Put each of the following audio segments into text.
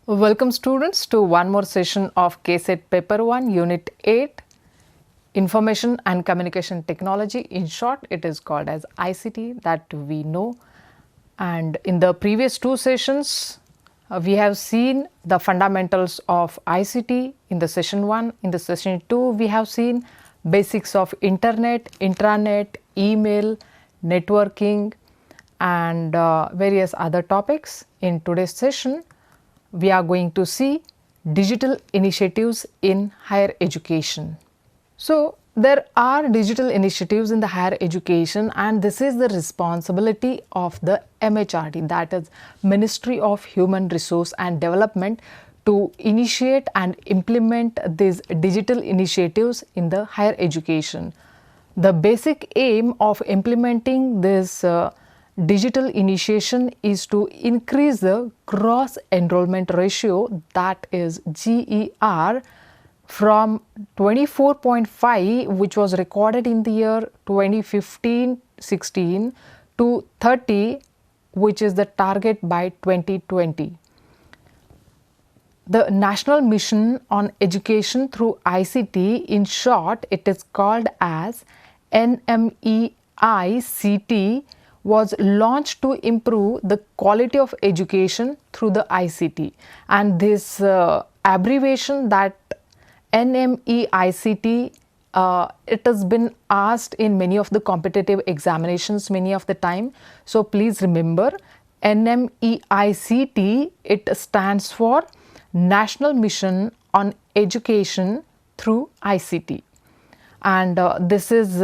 Welcome students to one more session of KSET Paper 1 Unit 8 Information and Communication Technology. In short, it is called as ICT that we know. And in the previous two sessions, we have seen the fundamentals of ICT in the session 1. In the session 2, we have seen basics of internet, intranet, email, networking and various other topics. In today's session, we are going to see digital initiatives in higher education. So, there are digital initiatives in the higher education, and this is the responsibility of the MHRD, that is Ministry of Human Resource and Development, to initiate and implement these digital initiatives in the higher education. The basic aim of implementing this digital initiation is to increase the gross enrollment ratio, that is GER, from 24.5 which was recorded in the year 2015-16 to 30 which is the target by 2020. The National Mission on Education through ICT, in short it is called as NMEICT, was launched to improve the quality of education through the ICT, and this abbreviation, that NMEICT, it has been asked in many of the competitive examinations many of the time. So, please remember NMEICT, it stands for National Mission on Education through ICT, and this is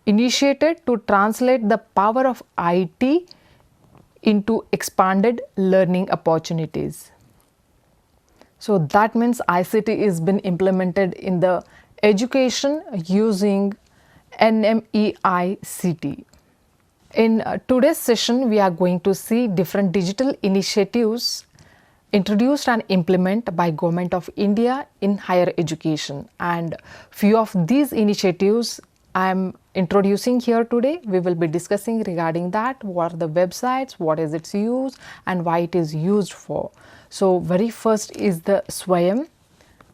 initiated to translate the power of IT into expanded learning opportunities. So, that means ICT is been implemented in the education using NMEICT. In today's session, we are going to see different digital initiatives introduced and implemented by Government of India in higher education, and few of these initiatives I am introducing here today. We will be discussing regarding that, what are the websites, what is its use and why it is used for. So, very first is the Swayam.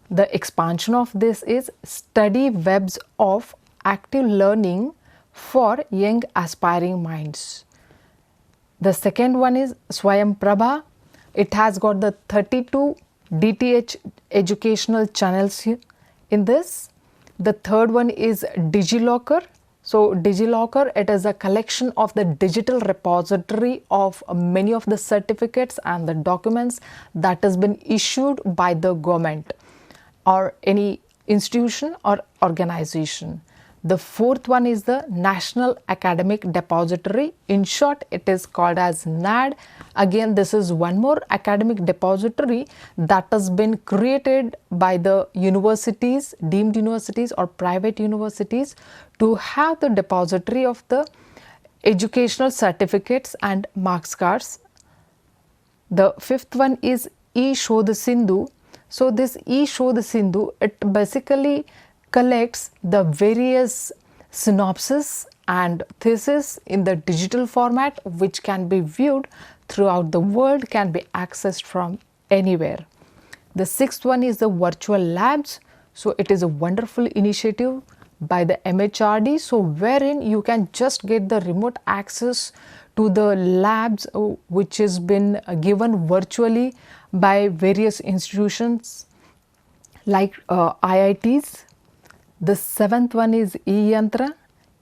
The expansion of this is study webs of active learning for young aspiring minds. The second one is Swayam Prabha. It has got the 32 DTH educational channels in this. The third one is Digilocker. So, Digilocker, it is a collection of the digital repository of many of the certificates and the documents that has been issued by the government or any institution or organization. The fourth one is the National Academic Depository. In short, it is called as NAD. Again, this is one more academic depository that has been created by the universities, deemed universities or private universities, to have the depository of the educational certificates and marks cards. The fifth one is eShodh Sindhu. So, this eShodh Sindhu, it basically collects the various synopsis and thesis in the digital format, which can be viewed throughout the world, can be accessed from anywhere. The sixth one is the virtual labs. So, it is a wonderful initiative by the MHRD. So, wherein you can just get the remote access to the labs which has been given virtually by various institutions like IITs. The seventh one is Yantra.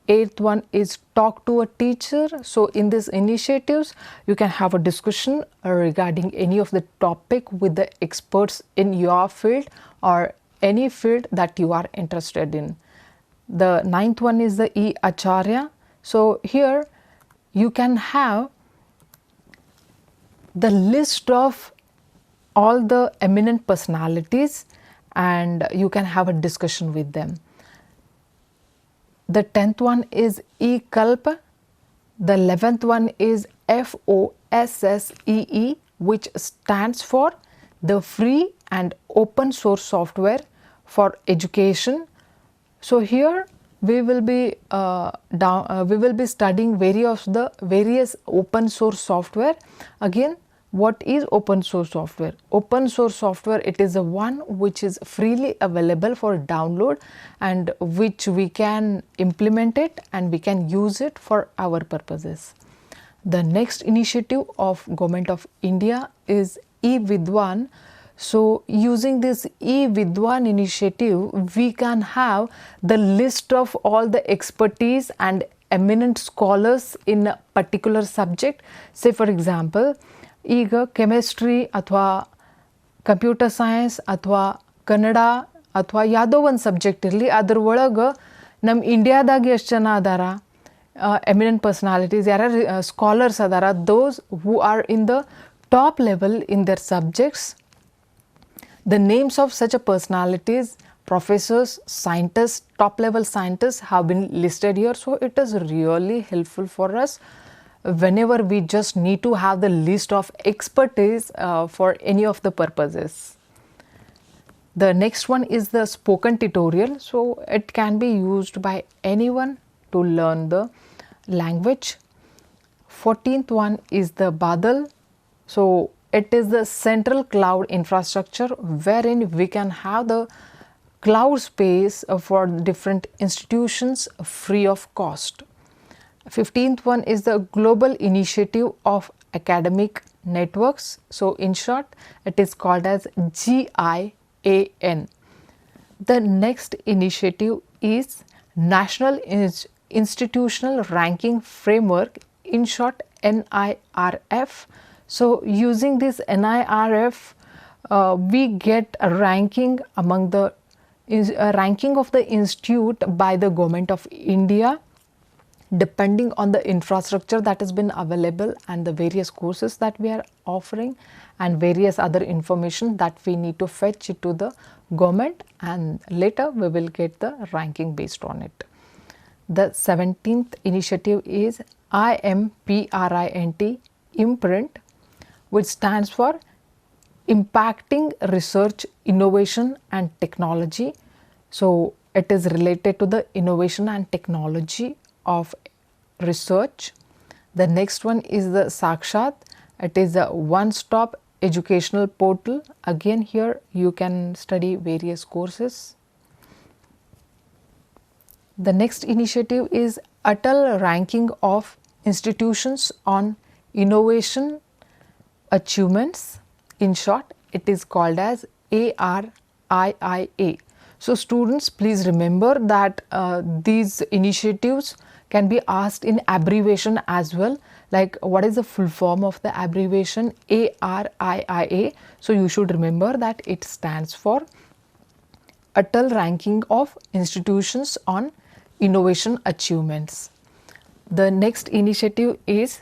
Eighth one is Talk to a Teacher. So, in these initiatives, you can have a discussion regarding any of the topic with the experts in your field or any field that you are interested in. The ninth one is the e-Acharya. So, here you can have the list of all the eminent personalities and you can have a discussion with them. The 10th one is eKalpa. The 11th one is FOSSEE, which stands for the free and open source software for education. So, here we will be studying various open source software. Again, What is open source software? Open source software, it is the one which is freely available for download and which we can implement it and we can use it for our purposes. The next initiative of Government of India is Vidwan. So using this Vidwan initiative, we can have the list of all the expertise and eminent scholars in a particular subject. Say for example, ಈಗ chemistry ಅಥವಾ computer science ಅಥವಾ ಕನ್ನಡ ಅಥವಾ ಯಾವುದೋ ಒಂದು subject ಇರಲಿ, ಅದ್ರ ಒಳಗೆ ನಮ್ಮ ಇಂಡಿಯಾದಾಗ ಎಷ್ಟು ಜನ ಅದಾರ ಎಮಿನೆಂಟ್ ಪರ್ಸನಾಲಿಟೀಸ್, ಯಾರ್ಯಾರು ಸ್ಕಾಲರ್ಸ್ ಅದಾರ, those who are in the top level in their subjects. The names of such a personalities, professors, scientists, top level scientists have been listed here. So it is really helpful for us whenever we just need to have the list of expertise for any of the purposes. The next one is the spoken tutorial. So it can be used by anyone to learn the language. 14th one is the Badal. So it is the central cloud infrastructure wherein we can have the cloud space for different institutions free of cost. 15th one is the global initiative of academic networks. So in short, it is called as GIAN. The next initiative is National Institutional Ranking Framework, in short NIRF. So using this NIRF, we get a ranking among the ranking of the institute by the Government of India, depending on the infrastructure that has been available and the various courses that we are offering and various other information that we need to fetch it to the government, and later we will get the ranking based on it. The 17th initiative is IMPRINT, Imprint, which stands for Impacting Research, Innovation and Technology. So it is related to the innovation and technology of research. The next one is the Sakshat. It is a one-stop educational portal. Again, here you can study various courses. The next initiative is Atal Ranking of Institutions on Innovation Achievements. In short, it is called as ARIIA. So students, please remember that these initiatives can be asked in abbreviation as well, like what is the full form of the abbreviation ARIIA. So you should remember that it stands for Atal Ranking of Institutions on Innovation Achievements. The next initiative is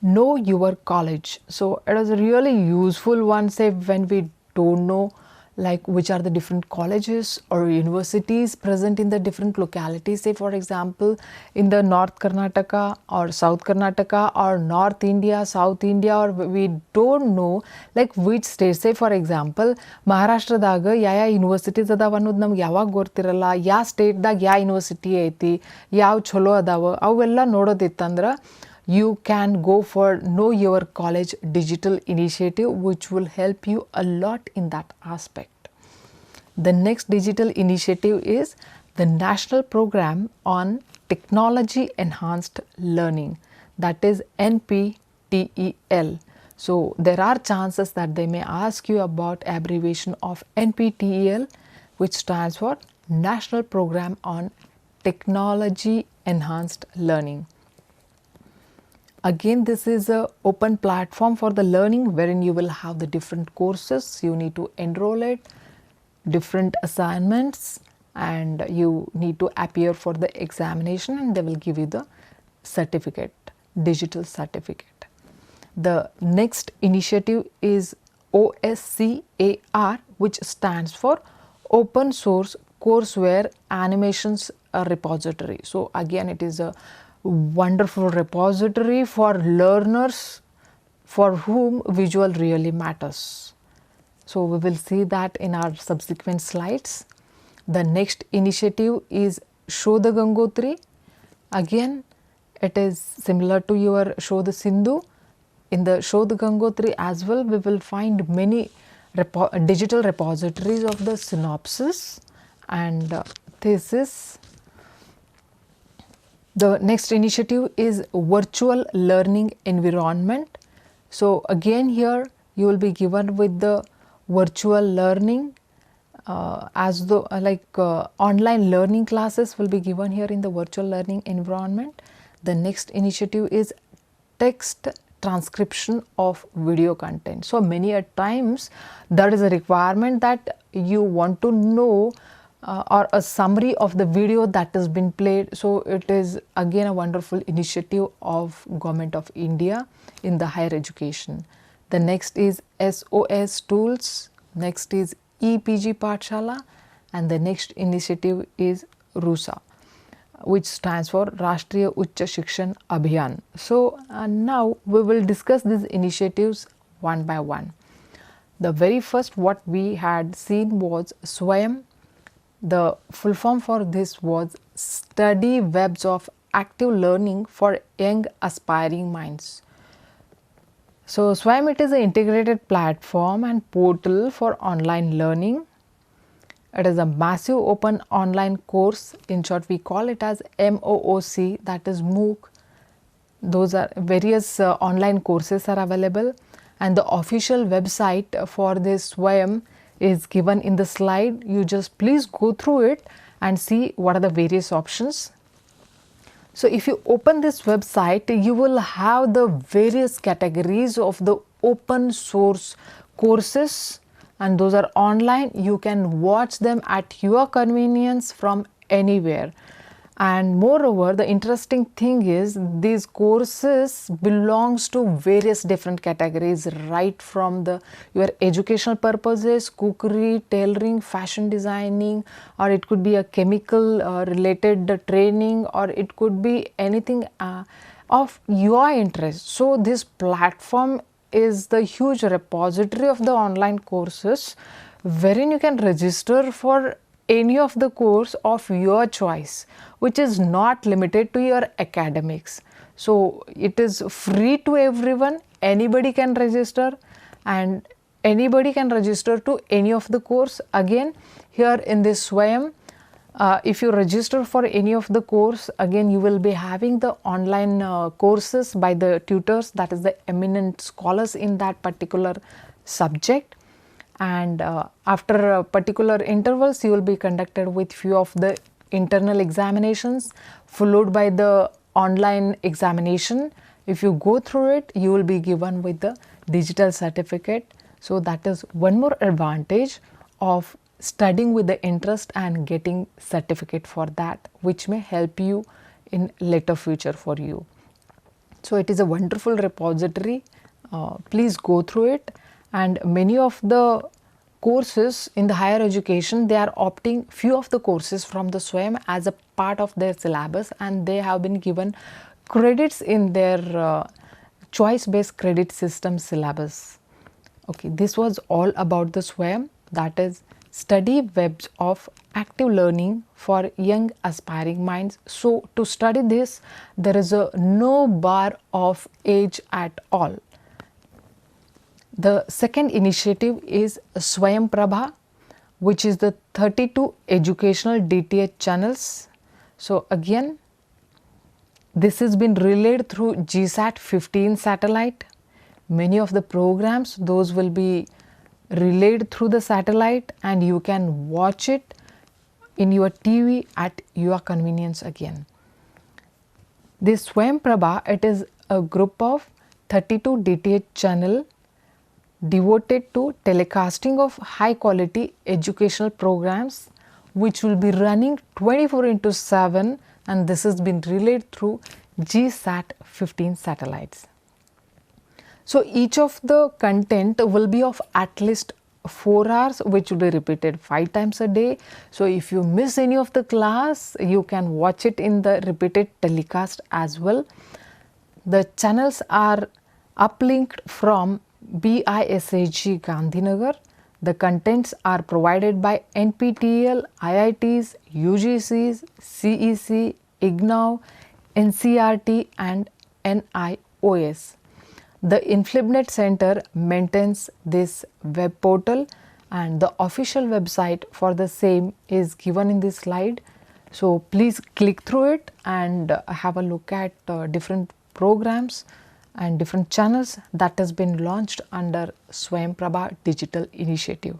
Know Your College. So it is a really useful one, say when we don't know like which are the different colleges or universities present in the different localities. Say for example, in the North Karnataka or South Karnataka or North India, South India, or we don't know like which state. Say for example, Maharashtradaga ಯಾವ universities ಅದಾವ ಅನ್ನೋದು ನಮ್ಗೆ ಯಾವಾಗ ಗೊತ್ತಿರಲ್ಲ, ಯಾವ ಸ್ಟೇಟ್ದಾಗ ಯಾವ university ಐತಿ, ಯಾವ ಚಲೋ ಅದಾವ, ಅವೆಲ್ಲ ನೋಡೋದಿತ್ತಂದ್ರೆ you can go for Know Your College digital initiative, which will help you a lot in that aspect. The next digital initiative is the National Program on Technology Enhanced Learning, that is NPTEL. So there are chances that they may ask you about abbreviation of NPTEL, which stands for National Program on Technology Enhanced Learning. Again, this is a open platform for the learning wherein you will have the different courses. You need to enroll it, different assignments, and you need to appear for the examination, and they will give you the certificate, digital certificate. The next initiative is OSCAR, which stands for Open Source Courseware Animations Repository. So again, it is a wonderful repository for learners for whom visual really matters. So we will see that in our subsequent slides. The next initiative is Shodha Gangotri. Again, it is similar to your Shodha Sindhu in the Shodh Gangotri as well, we will find many digital repositories of the synopsis and thesis. The next initiative is virtual learning environment. So again here you will be given with the virtual learning as though online learning classes will be given here in the virtual learning environment. The next initiative is text transcription of video content. So many a times there is a requirement that you want to know or a summary of the video that has been played. So it is again a wonderful initiative of Government of India in the higher education. The next is SOS tools, next is EPG Pathshala, and the next initiative is RUSA, which stands for Rashtriya Ucha Shikshan Abhiyan. So now we will discuss these initiatives one by one. The very first what we had seen was SWAYAM. The full form for this was Study Webs of Active Learning for Young Aspiring Minds. So SWAYAM, it is an integrated platform and portal for online learning. It is a massive open online course. In short, we call it as MOOC, that is MOOC. Those are various online courses are available, and the official website for this SWAYAM is given in the slide. You just please go through it and see what are the various options. So if you open this website, you will have the various categories of the open source courses, and those are online. You can watch them at your convenience from anywhere. And moreover, the interesting thing is these courses belongs to various different categories, right from your educational purposes, cookery, tailoring, fashion designing, or it could be a chemical related training, or it could be anything of your interest. So this platform is the huge repository of the online courses, wherein you can register for any of the course of your choice, which is not limited to your academics. So it is free to everyone, anybody can register, and anybody can register to any of the course. Again, here in this SWAYAM, if you register for any of the course, again you will be having the online courses by the tutors, that is the eminent scholars in that particular subject. And after particular intervals, you will be conducted with few of the internal examinations, followed by the online examination. If you go through it, you will be given with the digital certificate. So that is one more advantage of studying with the interest and getting certificate for that, which may help you in later future for you. So it is a wonderful repository. Please go through it. And many of the courses in the higher education, they are opting few of the courses from the SWAYAM as a part of their syllabus, and they have been given credits in their choice based credit system syllabus. Okay, this was all about the SWAYAM, that is Study Webs of Active Learning for Young Aspiring Minds. So to study this, there is no bar of age at all. The second initiative is SWAYAM Prabha, which is the 32 Educational DTH channels. So again, this has been relayed through GSAT 15 satellite. Many of the programs, those will be relayed through the satellite, and you can watch it in your TV at your convenience again. This SWAYAM Prabha, it is a group of 32 DTH channel devoted to telecasting of high quality educational programs, which will be running 24/7, and this has been relayed through GSAT 15 satellites. So each of the content will be of at least 4 hours, which will be repeated 5 times a day. So if you miss any of the class, you can watch it in the repeated telecast as well. The channels are uplinked from BISHG Gandhinagar. The contents are provided by NPTEL, IITs, UGCs, CEC, IGNOU, NCERT and NIOS. The InflibNet Center maintains this web portal, and the official website for the same is given in this slide. So please click through it and have a look at different programs and different channels that has been launched under Swayamprabha Digital Initiative.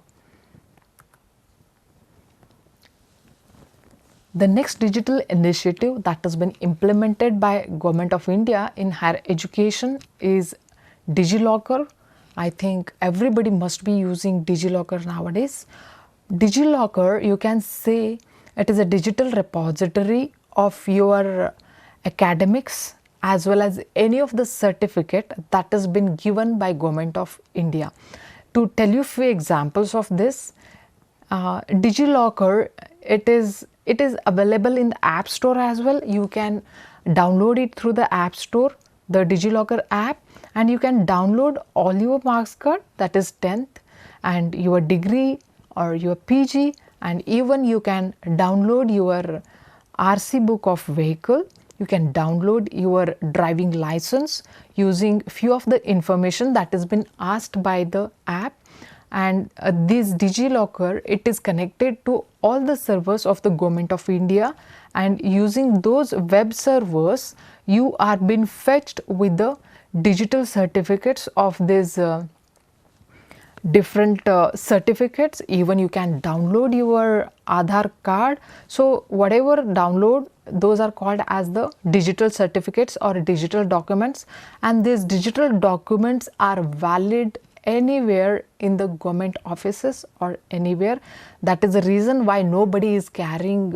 The next digital initiative that has been implemented by Government of India in higher education is Digilocker. I think everybody must be using Digilocker nowadays. Digilocker, you can say it is a digital repository of your academics as well as any of the certificate that has been given by Government of India. To tell you few examples of this, Digilocker, it is available in the App Store as well. You can download it through the App Store, the Digilocker app, and you can download all your marks card, that is 10th, and your degree or your PG, and even you can download your RC book of vehicle. You can download your driving license using few of the information that has been asked by the app. And this Digilocker, it is connected to all the servers of the Government of India, and using those web servers you are being fetched with the digital certificates of these different certificates. Even you can download your Aadhaar card. So whatever download, those are called as the digital certificates or digital documents, and these digital documents are valid anywhere in the government offices or anywhere. That is the reason why nobody is carrying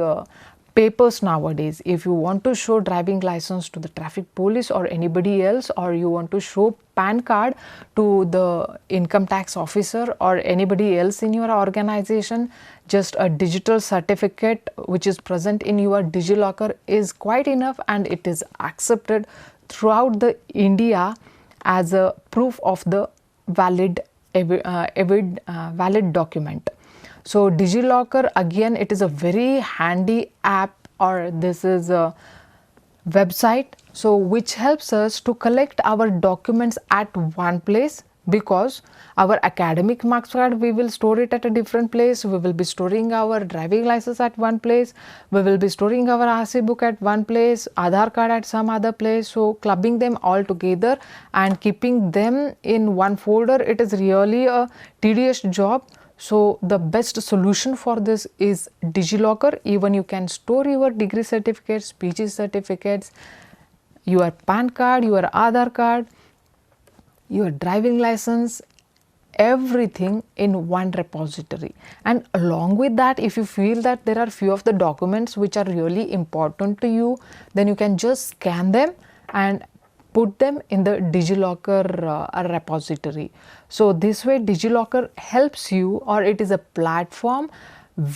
papers nowadays. If you want to show driving license to the traffic police or anybody else, or you want to show PAN card to the income tax officer or anybody else in your organization, just a digital certificate which is present in your Digilocker is quite enough, and it is accepted throughout the India as a proof of the valid document. So Digilocker, again, it is a very handy app, or this is a website, so which helps us to collect our documents at one place, because our academic marks card, we will store it at a different place, we will be storing our driving license at one place, we will be storing our RC book at one place, Aadhaar card at some other place. So clubbing them all together and keeping them in one folder, it is really a tedious job. So the best solution for this is Digilocker. Even you can store your degree certificates, PG certificates, your PAN card, your Aadhaar card, your driving license, everything in one repository. And along with that, if you feel that there are few of the documents which are really important to you, then you can just scan them and put them in the Digilocker repository. So this way Digilocker helps you, or it is a platform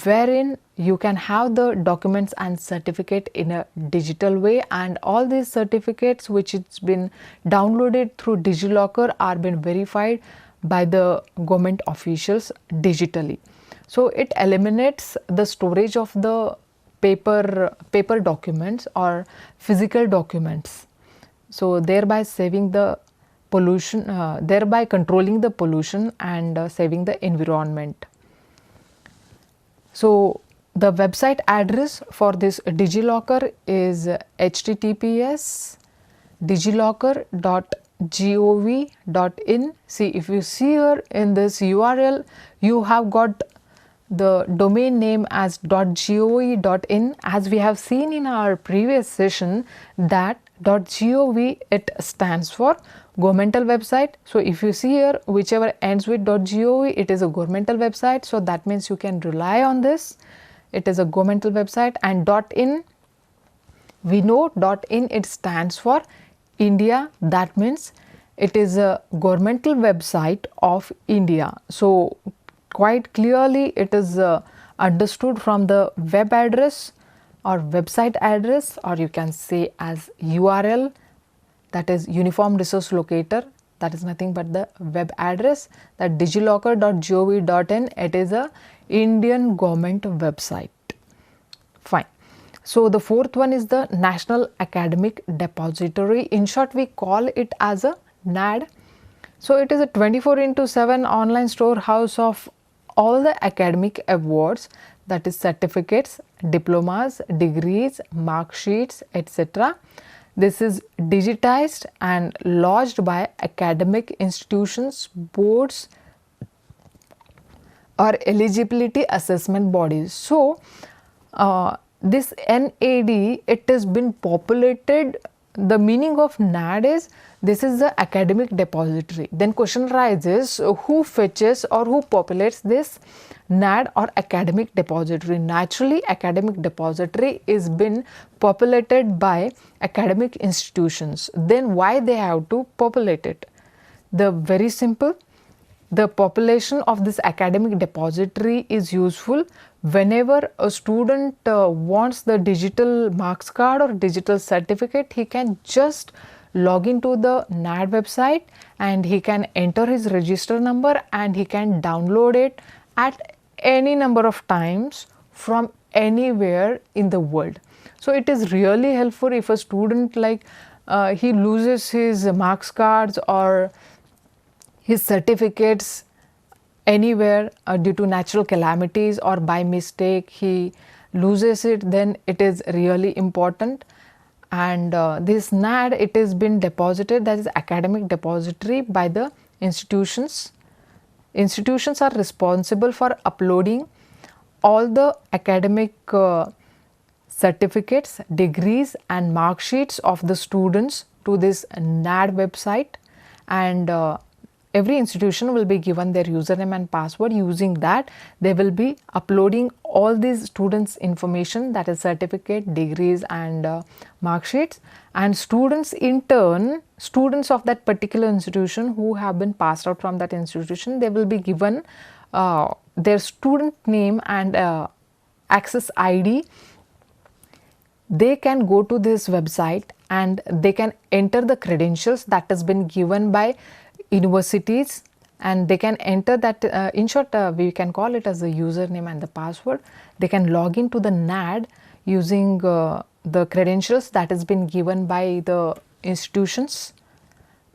wherein you can have the documents and certificate in a digital way, and all these certificates which it's been downloaded through Digilocker are been verified by the government officials digitally. So it eliminates the storage of the paper documents or physical documents, so thereby saving the pollution, thereby controlling the pollution and saving the environment. So the website address for this Digilocker is https://digilocker.gov.in. See, if you see here in this URL, you have got the domain name as .gov.in. As we have seen in our previous session that .gov, it stands for governmental website. So if you see here, whichever ends with .gov, it is a governmental website. So that means you can rely on this. It is a governmental website. And .in, we know .in, it stands for India. That means it is a governmental website of India. So quite clearly it is understood from the web address or website address, or you can say as URL, that is Uniform Resource Locator, that is nothing but the web address, that digilocker.gov.in, it is a Indian government website. Fine. So the fourth one is the National Academic Depository. In short, we call it as a NAD. So it is a 24/7 online storehouse of all the academic awards, that is certificates, diplomas, degrees, mark sheets, etc. This is digitized and lodged by academic institutions, boards or eligibility assessment bodies. So this NAD, it has been populated. The meaning of NAD is this is the academic depository. Then question arises, who fetches or who populates this NAD or academic depository? Naturally, academic depository is been populated by academic institutions. Then why they have to populate it? The very simple, the population of this academic depository is useful whenever a student wants the digital marks card or digital certificate. He can just log into the NAD website and he can enter his register number and he can download it at any number of times from anywhere in the world. So it is really helpful if a student he loses his marks cards or his certificates anywhere due to natural calamities or by mistake he loses it, then it is really important. And this NAD, it has been deposited, that is academic depository, by the institutions. Institutions are responsible for uploading all the academic certificates, degrees and mark sheets of the students to this NAD website, and every institution will be given their username and password. Using that, they will be uploading all these students' information, that is certificate, degrees and mark sheets, and students in turn, students of that particular institution who have been passed out from that institution, they will be given their student name and access ID. They can go to this website and they can enter the credentials that has been given by universities, and they can enter that, in short we can call it as the username and the password. They can log into the NAD using the credentials that has been given by the institutions,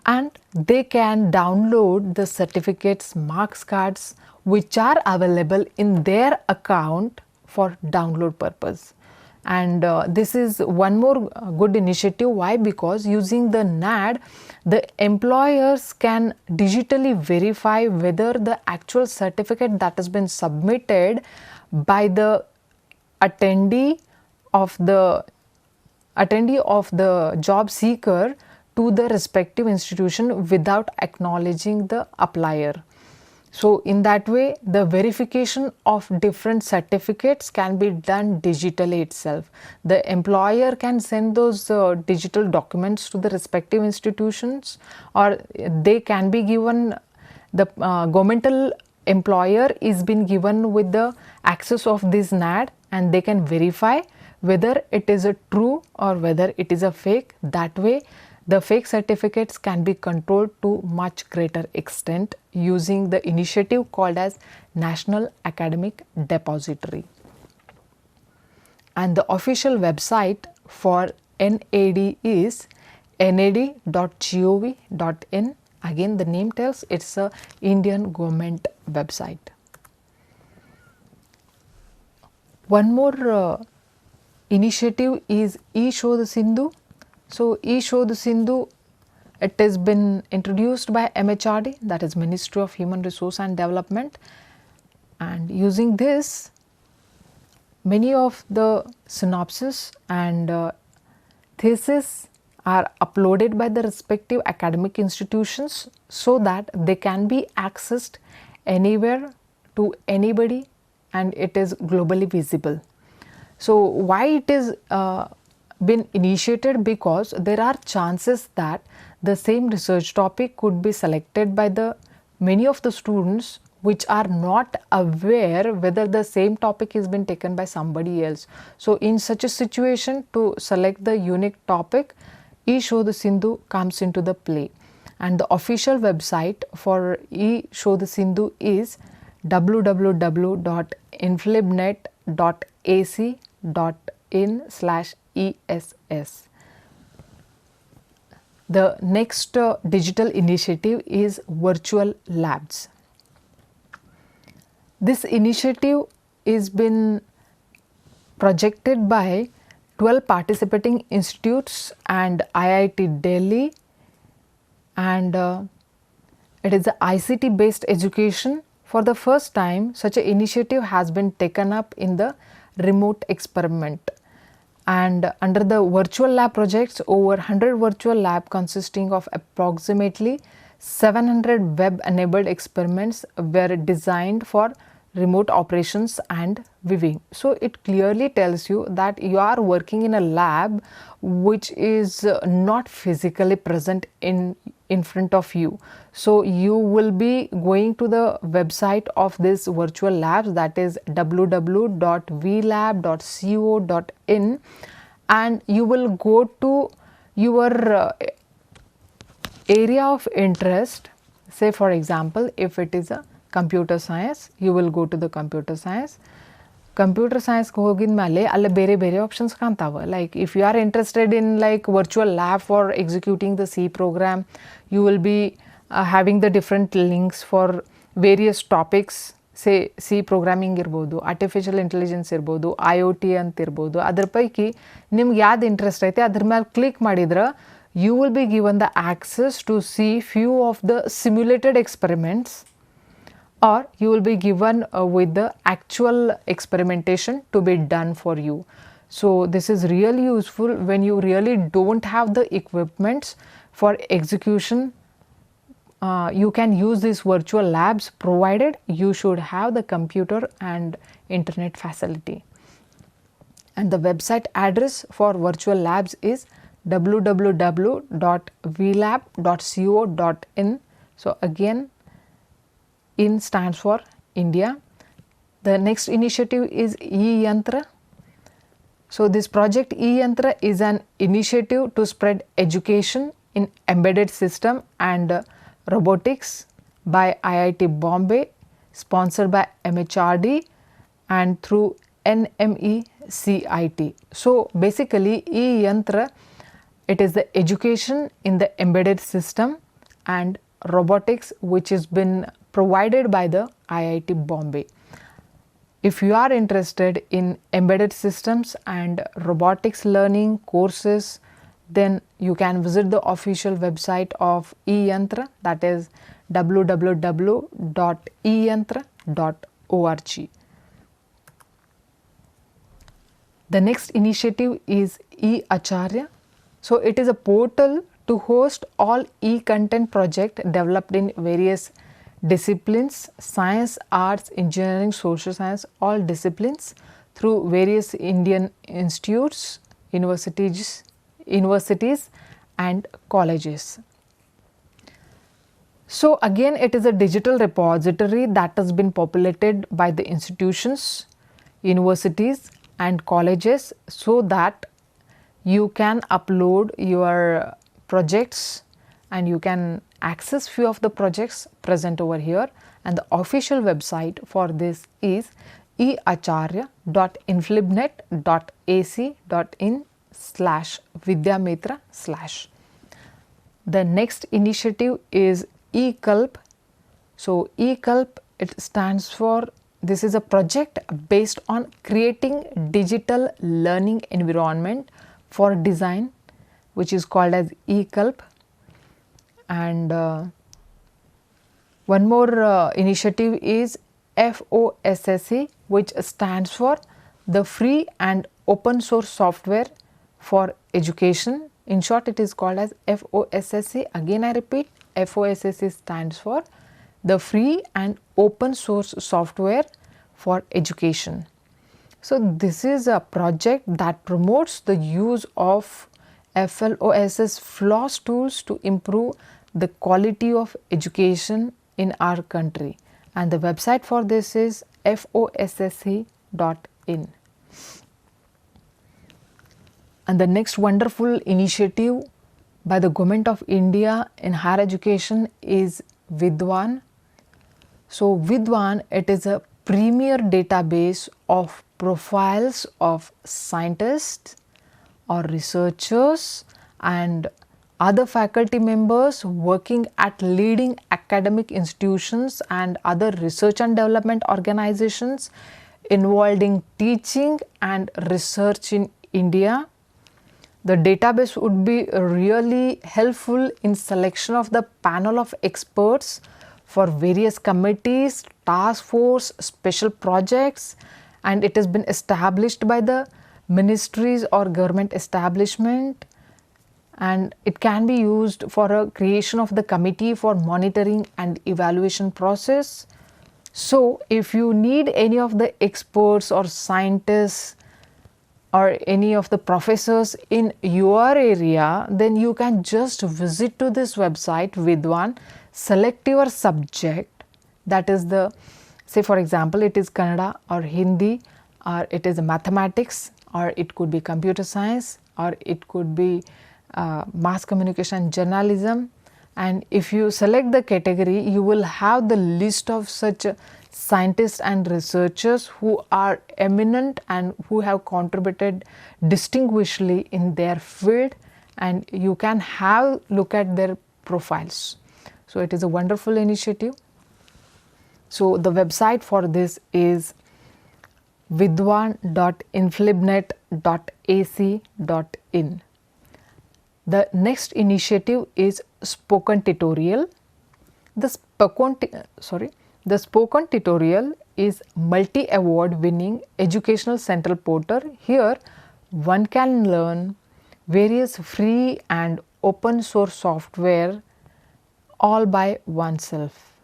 and they can download the certificates, marks cards which are available in their account for download purpose. And this is one more good initiative. Why? Because using the NAD, the employers can digitally verify whether the actual certificate that has been submitted by the attendee of the job seeker to the respective institution without acknowledging the applier. So in that way, the verification of different certificates can be done digitally itself. The employer can send those digital documents to the respective institutions, or they can be given, the governmental employer is been given with the access of this NAD, and they can verify whether it is a true or whether it is a fake. That way, the fake certificates can be controlled to much greater extent using the initiative called as National Academic Depository. And the official website for NAD is nad.gov.in. Again, the name tells it's a Indian government website. One more initiative is eShodh Sindhu. So eShodh Sindhu, it has been introduced by MHRD, that is Ministry of Human Resource and Development, and using this, many of the synopses and thesis are uploaded by the respective academic institutions so that they can be accessed anywhere to anybody, and it is globally visible. So why it is been initiated? Because there are chances that the same research topic could be selected by the many of the students which are not aware whether the same topic has been taken by somebody else. So in such a situation, to select the unique topic, eShodh Sindhu comes into the play. And the official website for eShodh Sindhu is www.inflibnet.ac.in/ESS. The next digital initiative is virtual labs. This initiative is been projected by 12 participating institutes and IIT Delhi, and it is a ICT based education. For the first time, such an initiative has been taken up in the remote experiment. And under the virtual lab projects, over 100 virtual lab consisting of approximately 700 web enabled experiments were designed for remote operations and viewing. So it clearly tells you that you are working in a lab which is not physically present in front of you. So you will be going to the website of this virtual labs, that is www.vlab.co.in, and you will go to your area of interest. Say for example, if it is a computer science, you will go to the computer science. Computer science ಹೋಗಿದ ಮೇಲೆ ಅಲ್ಲಿ ಬೇರೆ ಬೇರೆ options ಕಾಣ್ತಾವೆ. Like if you are interested in like virtual lab for executing the C program, you will be having the different links for various topics. Say C programming ಇರ್ಬೋದು, artificial intelligence ಇರ್ಬೋದು, IoT ಅಂತ ಇರ್ಬೋದು. ಅದ್ರ ಪೈಕಿ ನಿಮ್ಗೆ ಯಾವ್ದು interest ಐತೆ ಅದ್ರ ಮೇಲೆ ಕ್ಲಿಕ್ ಮಾಡಿದ್ರೆ you will be given the access to see few of the simulated experiments, or you will be given with the actual experimentation to be done for you. So this is really useful when you really don't have the equipments for execution. You can use these virtual labs provided you should have the computer and internet facility. And the website address for virtual labs is www.vlab.co.in. So again, IN stands for India. The next initiative is Yantra. So this project Yantra is an initiative to spread education in embedded system and robotics by IIT Bombay, sponsored by MHRD and through NMECIT. So basically Yantra, it is the education in the embedded system and robotics which has been provided by the IIT Bombay. If you are interested in embedded systems and robotics learning courses, then you can visit the official website of Yantra, that is www.yantra.org. The next initiative is Acharya. So it is a portal to host all e-content project developed in various disciplines, science, arts, engineering, social science, all disciplines through various Indian institutes, universities and colleges. So again, it is a digital repository that has been populated by the institutions, universities and colleges, so that you can upload your projects and you can access few of the projects present over here. And the official website for this is eacharya.inflibnet.ac.in/vidyamitra/. The next initiative is eCulp. So eCulp, it stands for, this is a project based on creating digital learning environment for design, which is called as eCulp. And one more initiative is FOSSE, which stands for the Free and Open Source Software for Education. In short, it is called as FOSSE. Again I repeat, FOSSE stands for the Free and Open Source Software for Education. So this is a project that promotes the use of FLOSS FLOSS tools to improve the quality of education in our country, and the website for this is fosse.in. And the next wonderful initiative by the Government of India in higher education is Vidwan. So Vidwan, it is a premier database of profiles of scientists or researchers and other faculty members working at leading academic institutions and other research and development organizations involving teaching and research in India. The database would be really helpful in selection of the panel of experts for various committees, task force, special projects, and it has been established by the ministries or government establishment, and it can be used for a creation of the committee for monitoring and evaluation process. So, if you need any of the experts or scientists or any of the professors in your area, then you can just visit to this website Vidwan, select your subject, that is the, say for example it is Kannada or Hindi or it is mathematics or it could be computer science or it could be mass communication journalism, and if you select the category you will have the list of such scientists and researchers who are eminent and who have contributed distinguishedly in their field, and you can have look at their profiles. So, it is a wonderful initiative. So, the website for this is vidwan.inflibnet.ac.in. The next initiative is Spoken Tutorial. The Spoken Tutorial is multi-award winning educational central portal. Here one can learn various free and open source software all by oneself,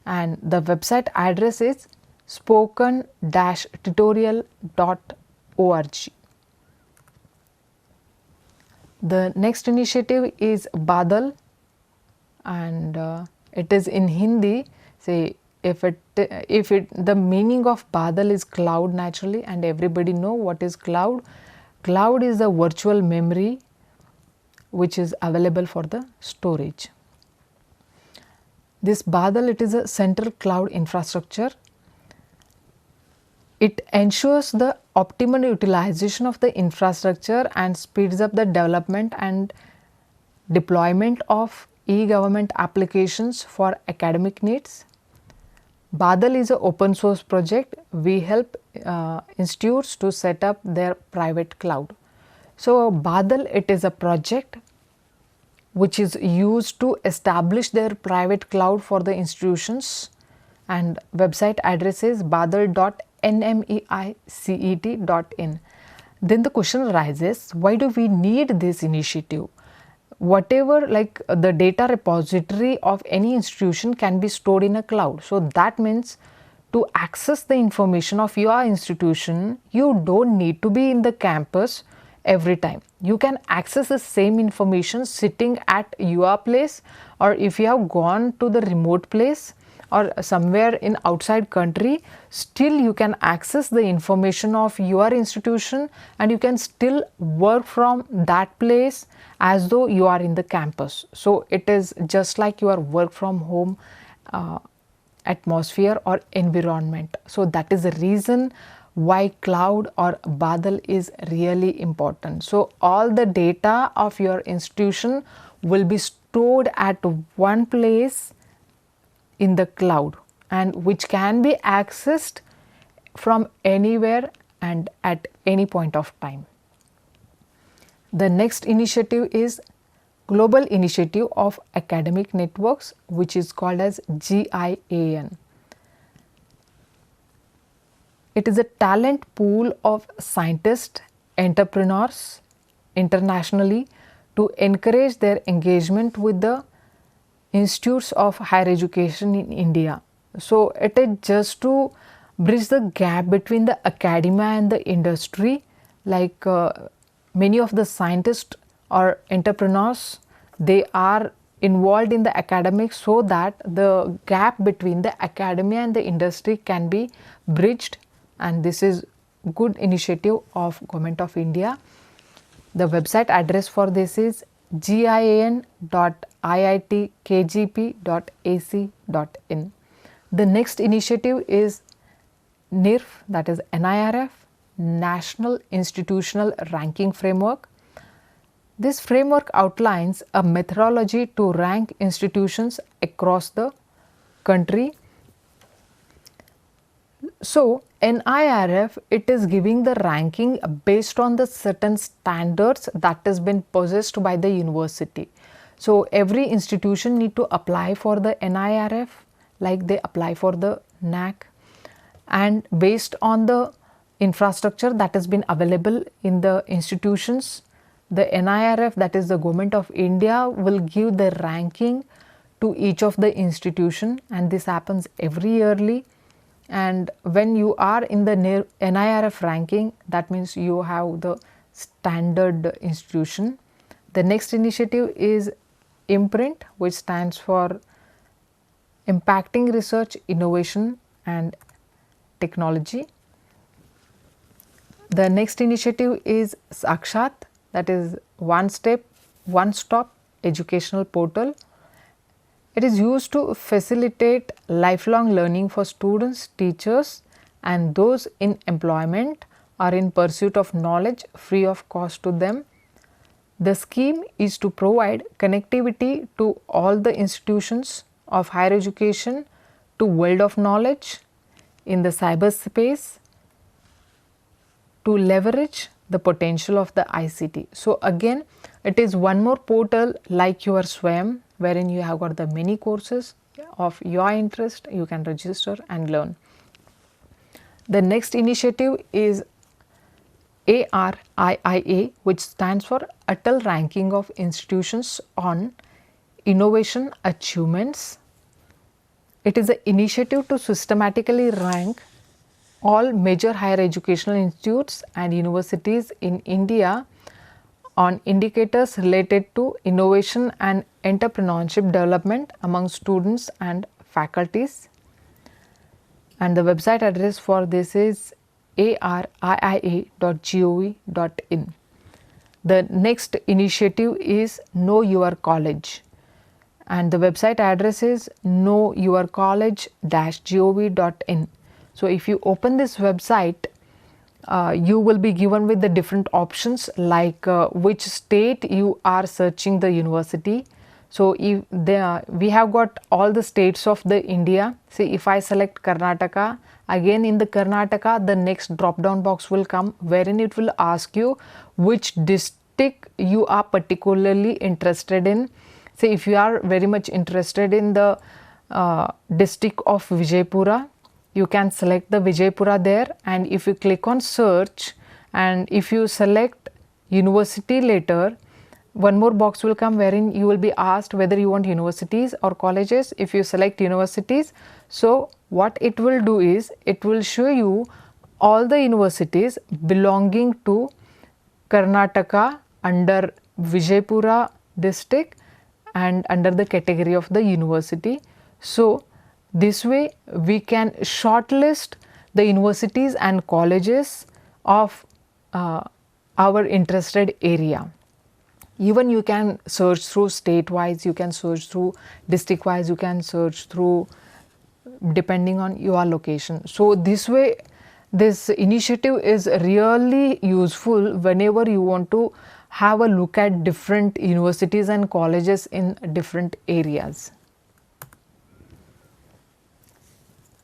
and the website address is spoken-tutorial.org. The next initiative is Badal, and it is in Hindi. Say the meaning of Badal is cloud naturally, and everybody know what is cloud. Cloud is a virtual memory which is available for the storage. This Badal, it is a central cloud infrastructure. It ensures the optimal utilization of the infrastructure and speeds up the development and deployment of e-government applications for academic needs. Badal is an open source project. We help institutes to set up their private cloud. So, Badal, it is a project which is used to establish their private cloud for the institutions, and website address is badal.nmeicet.in. Then the question arises, why do we need this initiative? Whatever like the data repository of any institution can be stored in a cloud. So, that means to access the information of your institution, you do not need to be in the campus every time. You can access the same information sitting at your place, or if you have gone to the remote place or somewhere in outside country, still you can access the information of your institution and you can still work from that place as though you are in the campus. So, it is just like your work from home atmosphere or environment. So, that is the reason why cloud or Badal is really important. So, all the data of your institution will be stored at one place in the cloud, and which can be accessed from anywhere and at any point of time. The next initiative is Global Initiative of Academic Networks, which is called as GIAN. It is a talent pool of scientists, entrepreneurs internationally to encourage their engagement with the institutes of higher education in India. So, it is just to bridge the gap between the academia and the industry, like many of the scientists or entrepreneurs, they are involved in the academics, so that the gap between the academia and the industry can be bridged, and this is good initiative of Government of India. The website address for this is gian.iitkgp.ac.in. The next initiative is Nirf, that is NIRF, National Institutional Ranking Framework. This framework outlines a methodology to rank institutions across the country. So, NIRF, it is giving the ranking based on the certain standards that has been possessed by the university. So, every institution need to apply for the NIRF like they apply for the NAC, and based on the infrastructure that has been available in the institutions, the NIRF, that is the Government of India, will give the ranking to each of the institution, and this happens every yearly. And when you are in the NIRF ranking, that means you have the standard institution. The next initiative is Imprint, which stands for Impacting Research, Innovation and Technology. The next initiative is Sakshat, that is one stop educational portal. It is used to facilitate lifelong learning for students, teachers and those in employment or in pursuit of knowledge free of cost to them. The scheme is to provide connectivity to all the institutions of higher education to world of knowledge in the cyberspace to leverage the potential of the ICT. So, again it is one more portal like your SWAYAM, wherein you have got the many courses of your interest, you can register and learn. The next initiative is ARIIA, which stands for Atal Ranking of Institutions on Innovation Achievements. It is an initiative to systematically rank all major higher educational institutes and universities in India on indicators related to innovation and entrepreneurship development among students and faculties. And the website address for this is ariia.gov.in. The next initiative is Know Your College, and the website address is knowyourcollege-gov.in. So, if you open this website, you will be given with the different options like which state you are searching the university. So, if we have got all the states of the India. See, if I select Karnataka, again in the Karnataka the next drop down box will come wherein it will ask you which district you are particularly interested in. Say if you are very much interested in the district of Vijaypura, you can select the Vijaypura there, and if you click on search and if you select university later, one more box will come wherein you will be asked whether you want universities or colleges. If you select universities, so what it will do is it will show you all the universities belonging to Karnataka under Vijaypura district and under the category of the university. So, this way we can shortlist the universities and colleges of our interested area. Even you can search through state wise, you can search through district wise, you can search through depending on your location. So, this way this initiative is really useful whenever you want to have a look at different universities and colleges in different areas.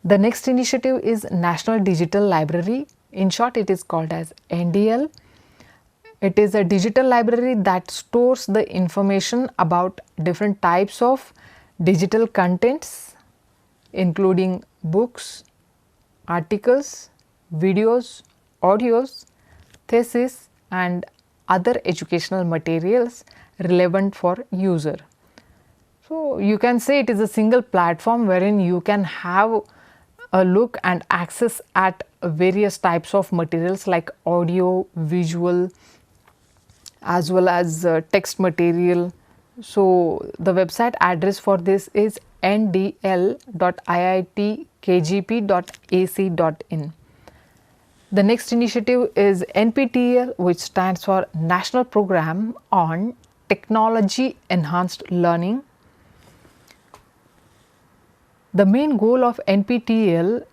The next initiative is National Digital Library. In short, it is called as NDL. It is a digital library that stores the information about different types of digital contents, including books, articles, videos, audios, thesis and other educational materials relevant for user. So, you can say it is a single platform wherein you can have a look and access at various types of materials like audio, visual as well as text material. So, the website address for this is ndl.iitkgp.ac.in. The next initiative is NPTEL, which stands for National Program on Technology Enhanced Learning. The main goal of NPTEL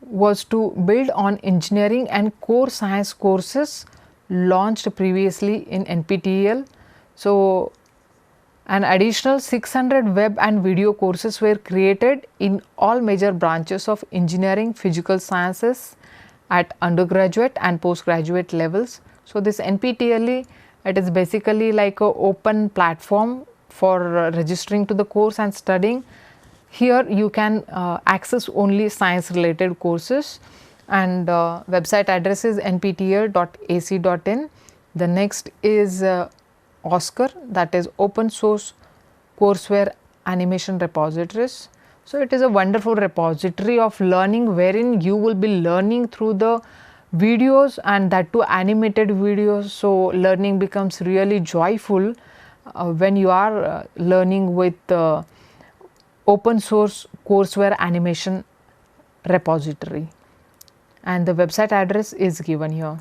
was to build on engineering and core science courses launched previously in NPTEL. So an additional 600 web and video courses were created in all major branches of engineering, physical sciences at undergraduate and postgraduate levels. So this NPTEL, it is basically like a open platform for registering to the course and studying. Here you can access only science related courses, and website address is nptel.ac.in. The next is OERC, that is open source courseware animation repositories. So it is a wonderful repository of learning wherein you will be learning through the videos, and that too animated videos. So learning becomes really joyful when you are learning with open source courseware animation repository, and the website address is given here.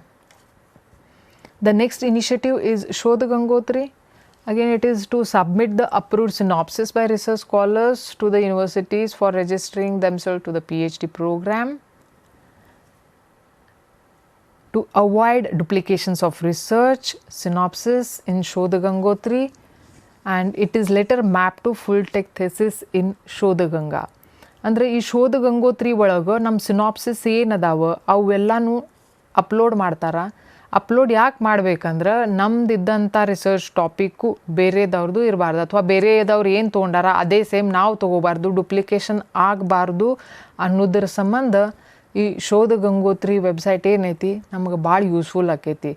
The next initiative is Shodh Gangotri. Again, it is to submit the approved synopsis by research scholars to the universities for registering themselves to the PhD program. To avoid duplications of research, synopsis in Shodh Gangotri, and it is later mapped to full text thesis in Shodh Ganga. ಅಂದರೆ ಈ ಶೋಧ ಗಂಗೋತ್ರಿ ಒಳಗೆ ನಮ್ಮ synopsis ಏನದಾವ ಅವೆಲ್ಲನೂ upload ಮಾಡ್ತಾರೆ. Upload ಯಾಕೆ ಮಾಡ್ಬೇಕಂದ್ರೆ ನಮ್ದಿದ್ದಂಥ research topic ಬೇರೆದವ್ರದ್ದು ಇರಬಾರ್ದು, ಅಥವಾ ಬೇರೆದವ್ರು ಏನು ತೊಗೊಂಡಾರ ಅದೇ ಸೇಮ್ ನಾವು ತೊಗೋಬಾರ್ದು, ಡುಪ್ಲಿಕೇಶನ್ ಆಗಬಾರ್ದು ಅನ್ನೋದ್ರ ಸಂಬಂಧ ಈ ಶೋಧ ಗಂಗೋತ್ರಿ ವೆಬ್ಸೈಟ್ ಏನೈತಿ ನಮಗೆ ಭಾಳ ಯೂಸ್ಫುಲ್ ಆಕೈತಿ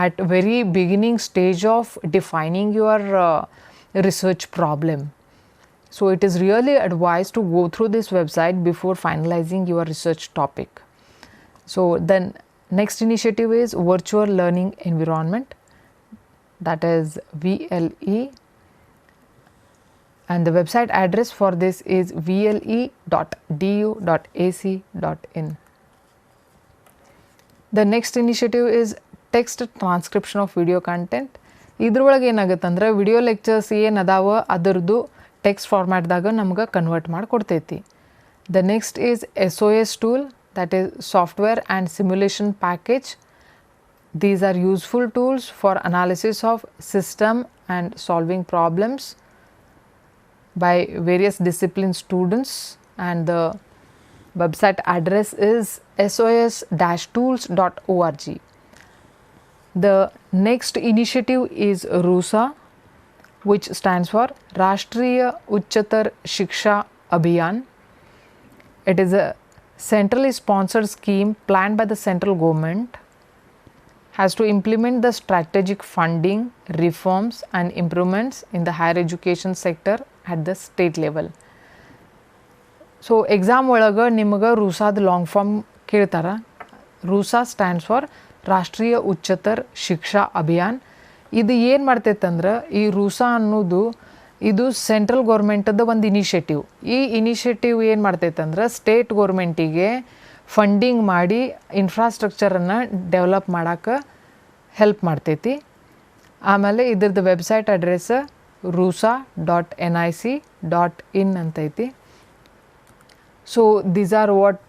at very beginning stage of defining your research problem. So it is really advised to go through this website before finalizing your research topic. So then next initiative is virtual learning environment, that is VLE, and the website address for this is vle.du.ac.in. The next initiative is text transcription of video content. ಇದ್ರೊಳಗೆ ಏನಾಗುತ್ತಂದ್ರೆ video lectures ಏನು ಅದಾವ ಅದರದ್ದು text ಫಾರ್ಮ್ಯಾಟ್ದಾಗ ನಮ್ಗೆ convert ಮಾಡಿ ಕೊಡ್ತೈತಿ. The next is SOS tool, that is software and simulation package. These are useful tools for analysis of system and solving problems by various discipline students, and the website address is sos-tools.org. The next initiative is RUSA, which stands for Rashtriya Uchchatar Shiksha Abhiyan. It is a centrally sponsored scheme planned by the central government, has to implement the strategic funding, reforms and improvements in the higher education sector at the state level. So exam ಒಳಗೆ ನಿಮಗೆ ರೂಸಾದ long form ಕೇಳ್ತಾರ. RUSA stands for ರಾಷ್ಟ್ರೀಯ ಉಚ್ಚತರ ಶಿಕ್ಷಾ ಅಭಿಯಾನ್. ಇದು ಏನು ಮಾಡ್ತೈತಂದ್ರೆ ಈ ರೂಸಾ ಅನ್ನೋದು ಇದು central ಗೌರ್ಮೆಂಟದ ಒಂದು ಇನಿಷಿಯೇಟಿವ್. ಈ ಇನಿಷಿಯೇಟಿವ್ ಏನು ಮಾಡ್ತೈತಂದ್ರೆ ಸ್ಟೇಟ್ ಗೌರ್ಮೆಂಟಿಗೆ ಫಂಡಿಂಗ್ ಮಾಡಿ ಇನ್ಫ್ರಾಸ್ಟ್ರಕ್ಚರನ್ನು ಡೆವಲಪ್ ಮಾಡೋಕ್ಕೆ ಹೆಲ್ಪ್ ಮಾಡ್ತೈತಿ. ಆಮೇಲೆ ಇದ್ರದ್ದು ವೆಬ್ಸೈಟ್ ಅಡ್ರೆಸ್ rusa.nic.in ಅಂತೈತಿ. So these are what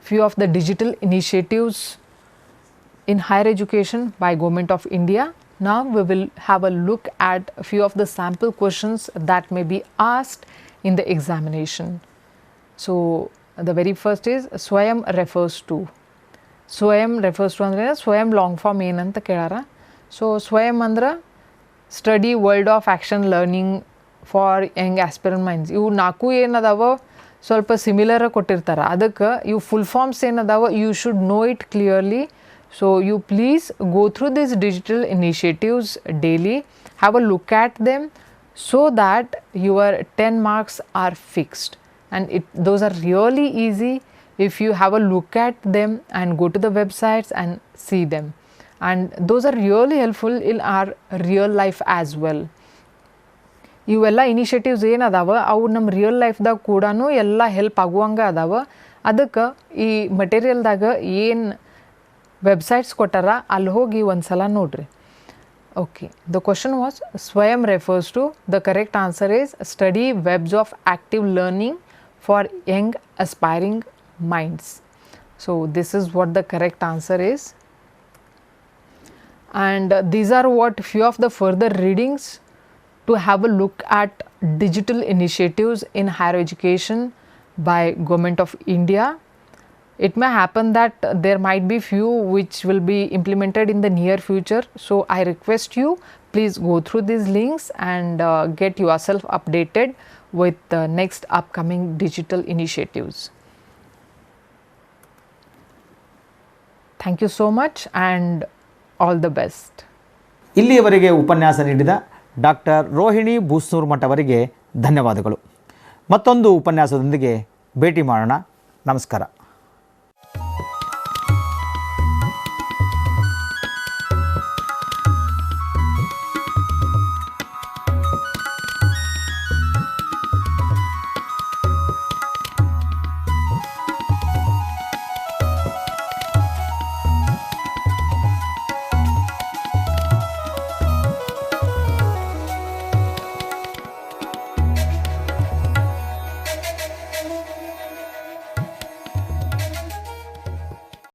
few of the digital initiatives in higher education by Government of India. Now we will have a look at a few of the sample questions that may be asked in the examination. So the very first is Swayam refers to. Swayam refers to andre Swayam long form ಏನಂತ ಕೇಳಾರ. So Swayam ಅಂದ್ರೆ study world of action learning for young aspirant minds. ಇವು ನಾಲ್ಕು ಏನದಾವ ಸ್ವಲ್ಪ similar ಕೊಟ್ಟಿರ್ತಾರೆ. ಅದಕ್ಕೆ ಇವು ಫುಲ್ ಫಾರ್ಮ್ಸ್ ಏನದಾವ you should know it clearly. So you please go through these digital initiatives daily, have a look at them so that your 10 marks are fixed, and those are really easy if you have a look at them and go to the websites and see them, and those are really helpful in our real life as well. ಇವೆಲ್ಲ initiatives ಏನದಾವ ಅವು ನಮ್ಮ real ಲೈಫ್ದಾಗ ಕೂಡ ಎಲ್ಲ help ಆಗುವಂಗೆ ಅದಾವ. ಅದಕ್ಕೆ ಈ ಮಟೀರಿಯಲ್ದಾಗ ಏನು ವೆಬ್ಸೈಟ್ಸ್ ಕೊಟ್ಟಾರ ಅಲ್ಲಿ ಹೋಗಿ ಒಂದು ಸಲ ನೋಡ್ರಿ. Okay, the question was Swayam refers to. The correct answer is study webs of active learning for young aspiring minds. So this is what the correct answer is. And these are what few of the further readings to have a look at digital initiatives in higher education by Government of India. It may happen that there might be few which will be implemented in the near future. So I request you, please go through these links and get yourself updated with the next upcoming digital initiatives. Thank you so much and all the best. ಇಲ್ಲಿಯವರೆಗೆ ಉಪನ್ಯಾಸ ನೀಡಿದ doctor Rohini ಬೂಸ್ನೂರ್ಮಠ್ ಅವರಿಗೆ ಧನ್ಯವಾದಗಳು. ಮತ್ತೊಂದು ಉಪನ್ಯಾಸದೊಂದಿಗೆ ಭೇಟಿ ಮಾಡೋಣ. ನಮಸ್ಕಾರ.